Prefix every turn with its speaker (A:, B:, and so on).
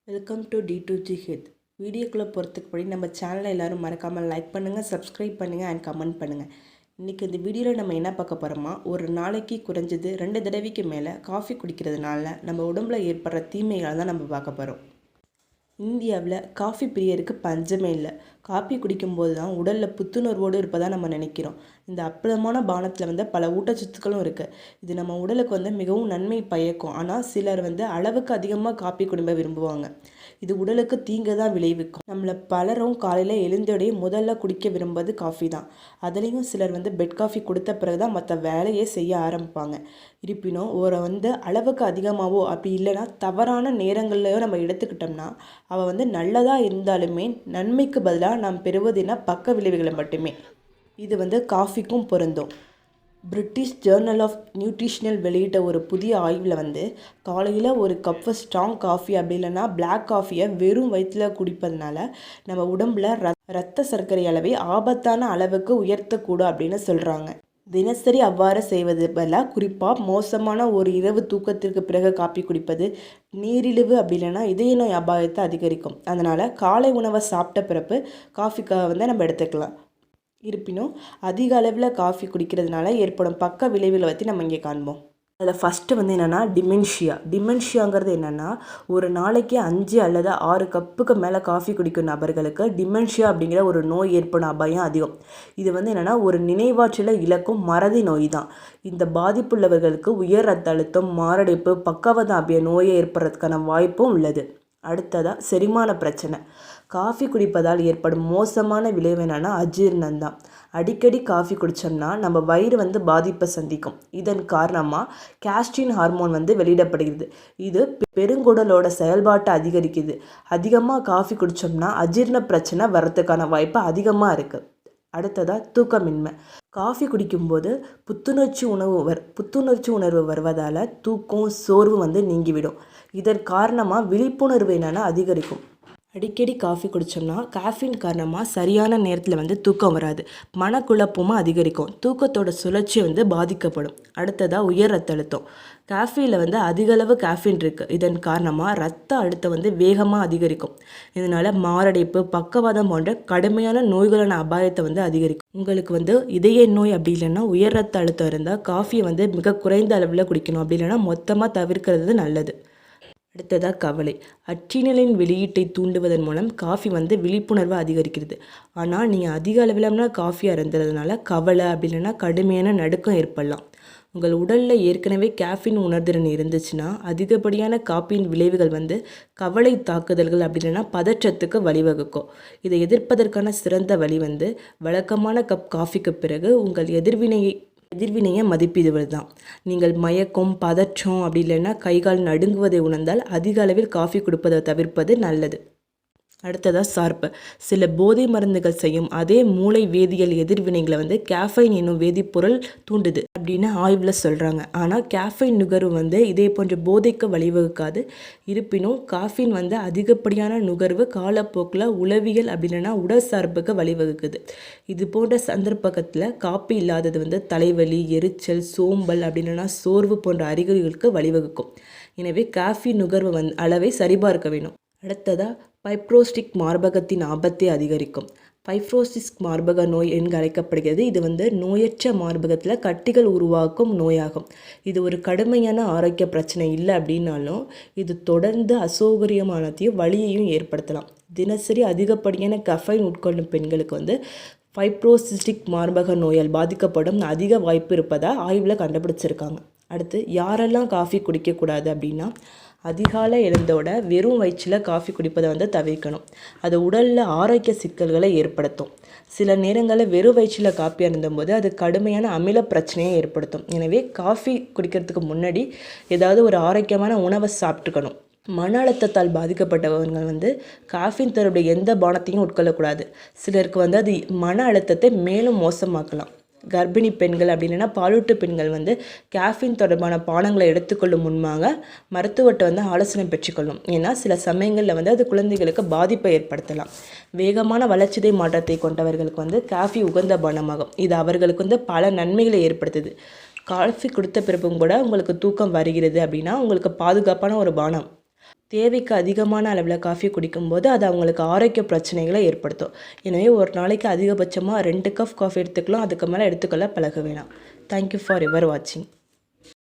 A: Welcome to D2G health. வீடியோக்குள்ளே போகிறதுக்கு முன்னாடி நம்ம சேனலை எல்லோரும் மறக்காமல் லைக் பண்ணுங்கள், சப்ஸ்கிரைப் பண்ணுங்கள் அண்ட் கமெண்ட் பண்ணுங்கள். இன்றைக்கி இந்த வீடியோவில் நம்ம என்ன பார்க்க போகிறோமா, ஒரு நாளைக்கு குறைஞ்சது 2 தடவைக்கு மேலே காஃபி குடிக்கிறதுனால நம்ம உடம்புல ஏற்படுற தீமைகளை தான் நம்ம பார்க்க போகிறோம். இந்தியாவில் காஃபி பிரியருக்கு பஞ்சமே இல்லை. காஃபி குடிக்கும்போது தான் உடலில் புத்துணர்வோடு இருப்பதாக நம்ம நினைக்கிறோம். இந்த அற்புதமான பானத்தில் பல ஊட்டச்சத்துக்களும் இருக்குது. இது நம்ம உடலுக்கு மிகவும் நன்மை பயக்கும். ஆனால் சிலர் அளவுக்கு அதிகமாக காஃபி குடிக்க விரும்புவாங்க. இது உடலுக்கு தீங்கு தான் விளைவிக்கும். நம்மளை பலரும் காலையில் எழுந்தோடைய முதல்ல குடிக்க விரும்புவது காஃபி தான். அதுலேயும் சிலர் பெட் காஃபி கொடுத்த பிறகு தான் மற்ற வேலையே செய்ய ஆரம்பிப்பாங்க. இருப்பினும் ஒரு அளவுக்கு அதிகமாகவோ அப்படி இல்லைன்னா தவறான நேரங்கள்லையோ நம்ம எடுத்துக்கிட்டோம்னா அவள் நல்லதாக இருந்தாலுமே நன்மைக்கு பதிலாக நாம் பெறுவதுன்னா பக்க விளைவுகளை மட்டுமே. இது காஃபிக்கும் பொருந்தும். பிரிட்டிஷ் ஜேர்னல் ஆஃப் நியூட்ரிஷனல் வெளியிட்ட ஒரு புதிய ஆய்வில் காலையில் ஒரு கப்பு ஸ்ட்ராங் காஃபி அப்படி இல்லைன்னா பிளாக் காஃபியை வெறும் வயிற்றில் குடிப்பதனால நம்ம உடம்புல இரத்த சர்க்கரை அளவை ஆபத்தான அளவுக்கு உயர்த்தக்கூடும் அப்படின்னு சொல்கிறாங்க. தினசரி அவ்வாறு செய்வது பதிலாக குறிப்பாக மோசமான ஒரு இரவு தூக்கத்திற்கு பிறகு காஃபி குடிப்பது நீரிழிவு அப்படி இல்லைன்னா இதய நோய் அபாயத்தை அதிகரிக்கும். அதனால் காலை உணவை சாப்பிட்ட பிறகு காஃபிக்காக நம்ம எடுத்துக்கலாம். இருப்பினும் அதிக அளவில் காஃபி குடிக்கிறதுனால ஏற்படும் பக்க விளைவுகளை பற்றி நம்ம இங்கே காண்போம். அதில் ஃபஸ்ட்டு என்னென்னா டிமென்ஷியாங்கிறது என்னென்னா ஒரு நாளைக்கு 5 அல்லது 6 கப்புக்கு மேலே காஃபி குடிக்கும் நபர்களுக்கு டிமென்ஷியா அப்படிங்கிற ஒரு நோய் ஏற்படும் அபாயம் அதிகம். இது என்னென்னா ஒரு நினைவாற்றலை இழக்கும் மறதி நோய் தான். இந்த பாதிப்புள்ளவர்களுக்கு உயர் ரத்த அழுத்தம், மாரடைப்பு, பக்கவாதம் ஆகிய நோயை ஏற்படுறதுக்கான வாய்ப்பும் உள்ளது. அடுத்ததாக செரிமான பிரச்சனை. காஃபி குடிப்பதால் ஏற்படும் மோசமான விளைவு என்னென்னா அஜீரணம் தான். அடிக்கடி காஃபி குடித்தோம்னா நம்ம வயிறு பாதிப்பை சந்திக்கும். இதன் காரணமாக கேஸ்டின் ஹார்மோன் வெளியிடப்படுகிறது. இது பெருங்குடலோட செயல்பாட்டை அதிகரிக்குது. அதிகமாக காஃபி குடித்தோம்னா அஜீரண பிரச்சனை வர்றதுக்கான வாய்ப்பு அதிகமாக இருக்குது. அடுத்ததாக தூக்கமின்மை. காஃபி குடிக்கும்போது புத்துணர்ச்சி உணர்வு வருவதால் தூக்கம், சோர்வு நீங்கிவிடும். இதன் காரணமாக விழிப்புணர்வு என்னென்னா அதிகரிக்கும். அடிக்கடி காஃபி குடித்தோம்னா காஃபின் காரணமாக சரியான நேரத்தில் தூக்கம் வராது, மனக்குழப்பமும் அதிகரிக்கும், தூக்கத்தோட சுழற்சி பாதிக்கப்படும். அடுத்ததாக உயர் ரத்த அழுத்தம். காஃபியில் அதிகளவு காஃபின் இருக்குது. இதன் காரணமாக ரத்த அழுத்தம் வேகமாக அதிகரிக்கும். இதனால் மாரடைப்பு, பக்கவாதம் போன்ற கடுமையான நோய்களான அபாயத்தை அதிகரிக்கும். உங்களுக்கு இதய நோய் அப்படி இல்லைன்னா உயர் ரத்த அழுத்தம் இருந்தால் காஃபியை மிக குறைந்த அளவில் குடிக்கணும். அப்படி இல்லைன்னா மொத்தமாக தவிர்க்கிறது நல்லது. அடுத்ததாக கவலை. அட்ரினலின் வெளியீட்டை தூண்டுவதன் மூலம் காஃபி விழிப்புணர்வை அதிகரிக்கிறது. ஆனால் நீங்கள் அதிக அளவிலான காஃபி அருந்துறதுனால கவலை அப்படி இல்லைன்னா கடுமையான நடுக்கம் ஏற்படலாம். உங்கள் உடலில் ஏற்கனவே கேஃபின் உணர்திறன் இருந்துச்சுன்னா அதிகப்படியான காஃபியின் விளைவுகள் கவலை தாக்குதல்கள் அப்படி இல்லைன்னா பதற்றத்துக்கு வழிவகுக்கும். இதை எதிர்ப்பதற்கான சிறந்த வழி வழக்கமான கப் காஃபிக்கு பிறகு உங்கள் எதிர்வினையை மதிப்பிடுவது தான். நீங்கள் மயக்கம், பதற்றம் அப்படி இல்லைன்னா கைகால் நடுங்குவதை உணர்ந்தால் அதிக அளவில் காஃபி கொடுப்பதை தவிர்ப்பது நல்லது. அடுத்ததாக சார்பு. சில போதை மருந்துகள் செய்யும் அதே மூளை வேதியியல் எதிர்வினைகளை கேஃபைன் என்னும் வேதிப்பொருள் தூண்டுது அப்படின்னு ஆய்வில் சொல்கிறாங்க. ஆனால் கேஃபைன் நுகர்வு இதே போன்ற போதைக்கு வழிவகுக்காது. இருப்பினும் காஃபின் அதிகப்படியான நுகர்வு காலப்போக்கில் உளவியல் அப்படி இல்லைன்னா உடல் சார்புக்கு வழிவகுக்குது. இது போன்ற சந்தர்ப்பத்தில் காப்பி இல்லாதது தலைவலி, எரிச்சல், சோம்பல் அப்படி இல்லைன்னா சோர்வு போன்ற அறிகுறிகளுக்கு வழிவகுக்கும். எனவே காஃபி நுகர்வு அளவை சரிபார்க்க வேணும். அடுத்ததாக ஃபைப்ரோஸ்டிக் மார்பகத்தின் ஆபத்தை அதிகரிக்கும். ஃபைப்ரோஸ்டிக் மார்பக நோய் என்று அழைக்கப்படுகிறது. இது நோயற்ற மார்பகத்தில் கட்டிகள் உருவாக்கும் நோயாகும். இது ஒரு கடுமையான ஆரோக்கிய பிரச்சனை இல்லை அப்படின்னாலும் இது தொடர்ந்து அசௌகரியமானதையும் வலியையும் ஏற்படுத்தலாம். தினசரி அதிகப்படியான கஃபைன் உட்கொள்ளும் பெண்களுக்கு ஃபைப்ரோசிஸ்டிக் மார்பக நோயால் பாதிக்கப்படும் அதிக வாய்ப்பு இருப்பதாக ஆய்வில் கண்டுபிடிச்சிருக்காங்க. அடுத்து யாரெல்லாம் காஃபி குடிக்கக்கூடாது அப்படின்னா, அதிகாலை எழுந்தோட வெறும் வயிற்றில் காஃபி குடிப்பதை தவிர்க்கணும். அது உடலில் ஆரோக்கிய சிக்கல்களை ஏற்படுத்தும். சில நேரங்களில் வெறும் வயிற்றில் காஃபி அருந்தும்போது அது கடுமையான அமில பிரச்சனையை ஏற்படுத்தும். எனவே காஃபி குடிக்கிறதுக்கு முன்னாடி ஏதாவது ஒரு ஆரோக்கியமான உணவை சாப்பிட்டுக்கணும். மன அழுத்தத்தால் பாதிக்கப்பட்டவங்க காஃபின் தரக்கூடிய எந்த பானத்தையும் உட்கொள்ளக்கூடாது. சிலருக்கு அது மன அழுத்தத்தை மேலும் மோசமாக்கலாம். கர்ப்பிணி பெண்கள் அப்படி இல்லைன்னா பாலூட்டு பெண்கள் கேஃபின் தொடர்பான பானங்களை எடுத்துக்கொள்ளும் முன்பாக மருத்துவர்கிட்ட ஆலோசனை பெற்றுக்கொள்ளும். ஏன்னா சில சமயங்களில் அது குழந்தைகளுக்கு பாதிப்பை ஏற்படுத்தலாம். வேகமான வளர்ச்சிதை மாற்றத்தை கொண்டவர்களுக்கு காஃபி உகந்த பானமாகும். இது அவர்களுக்கு பல நன்மைகளை ஏற்படுத்துது. காஃபி கொடுத்த பிறப்பும் கூட உங்களுக்கு தூக்கம் வருகிறது அப்படின்னா உங்களுக்கு பாதுகாப்பான ஒரு பானம். தேவைக்கு அதிகமான அளவில் காஃபி குடிக்கும்போது அது அவங்களுக்கு ஆரோக்கிய பிரச்சனைகளை ஏற்படுத்தும். எனவே ஒரு நாளைக்கு அதிகபட்சமாக 2 கப் காஃபி எடுத்துக்கலாம். அதுக்கு மேலே எடுத்துக்கொள்ள பழக வேணாம். தேங்க்யூ ஃபார் யுவர் வாட்சிங்.